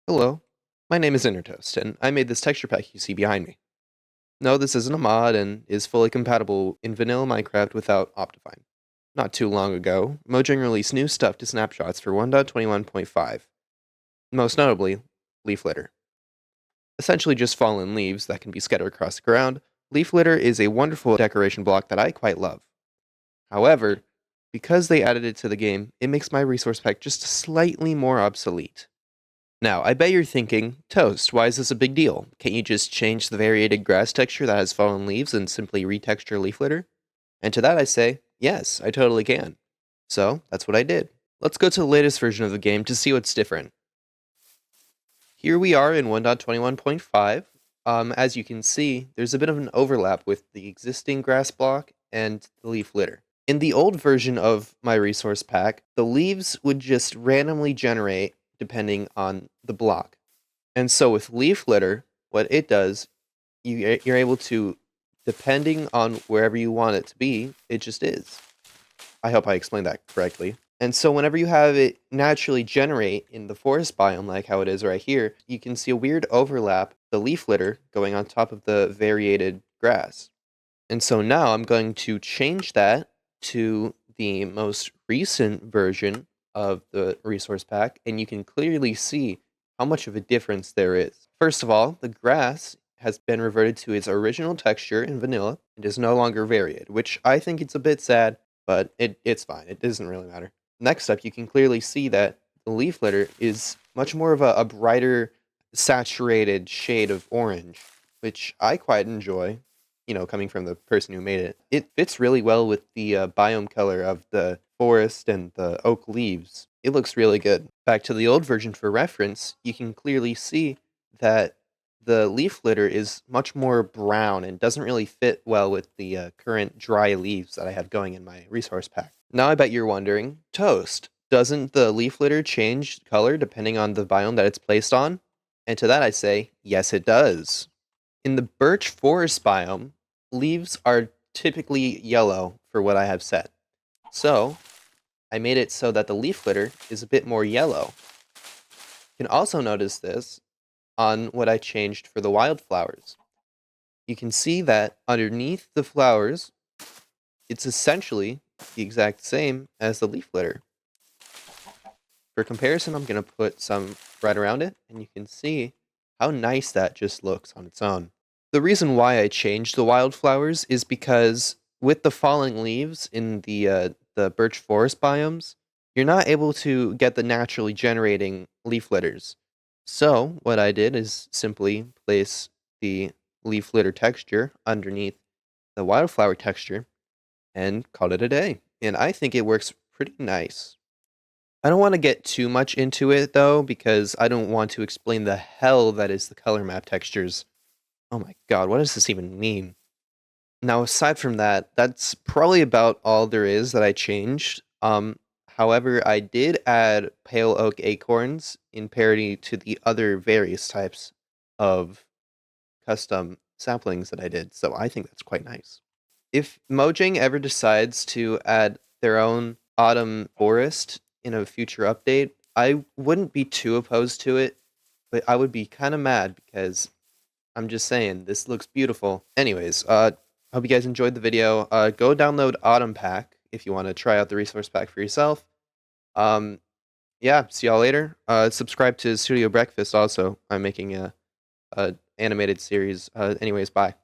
Hello, my name is InnerToast, and I made this texture pack you see behind me. No, this isn't a mod and is fully compatible in vanilla Minecraft without Optifine. Not too long ago, Mojang released new stuff to snapshots for 1.21.5, most notably, leaf litter. Essentially just fallen leaves that can be scattered across the ground, leaf litter is a wonderful decoration block that I quite love. However, because they added it to the game, it makes my resource pack just slightly more obsolete. Now, I bet you're thinking, Toast, why is this a big deal? Can't you just change the variated grass texture that has fallen leaves and simply retexture leaf litter? And to that I say, yes, I totally can. So, that's what I did. Let's go to the latest version of the game to see what's different. Here we are in 1.21.5. As you can see, there's a bit of an overlap with the existing grass block and the leaf litter. In the old version of my resource pack, the leaves would just randomly generate depending on the block. And so with leaf litter, what it does, you're able to, depending on wherever you want it to be, it just is. I hope I explained that correctly. And so whenever you have it naturally generate in the forest biome, like how it is right here, you can see a weird overlap, the leaf litter going on top of the variated grass. And so now I'm going to change that to the most recent version of the resource pack, and you can clearly see how much of a difference there is. First of all, the grass has been reverted to its original texture in vanilla. It is no longer varied, which I think it's a bit sad, but it's fine. It doesn't really matter. Next up, you can clearly see that the leaf litter is much more of a brighter, saturated shade of orange, which I quite enjoy, coming from the person who made it. It fits really well with the biome color of the forest and the oak leaves. It looks really good. Back to the old version for reference, you can clearly see that the leaf litter is much more brown and doesn't really fit well with the current dry leaves that I have going in my resource pack. Now I bet you're wondering, Toast, doesn't the leaf litter change color depending on the biome that it's placed on? And to that I say, yes it does. In the birch forest biome, leaves are typically yellow for what I have set. So, I made it so that the leaf litter is a bit more yellow. You can also notice this on what I changed for the wildflowers. You can see that underneath the flowers, it's essentially the exact same as the leaf litter. For comparison, I'm going to put some right around it, and you can see how nice that just looks on its own. The reason why I changed the wildflowers is because with the falling leaves in the birch forest biomes, you're not able to get the naturally generating leaf litters. So what I did is simply place the leaf litter texture underneath the wildflower texture and called it a day. And I think it works pretty nice. I don't want to get too much into it though, because I don't want to explain the hell that is the color map textures. Oh my god, what does this even mean? Now, aside from that, that's probably about all there is that I changed. However, I did add pale oak acorns in parody to the other various types of custom saplings that I did, so I think that's quite nice. If Mojang ever decides to add their own autumn forest in a future update, I wouldn't be too opposed to it, but I would be kind of mad because I'm just saying, this looks beautiful. Anyways, hope you guys enjoyed the video. Go download Autumn Pack if you want to try out the resource pack for yourself. Um, yeah, see y'all later. Subscribe to Studio Breakfast also. I'm making a animated series. Anyways, bye.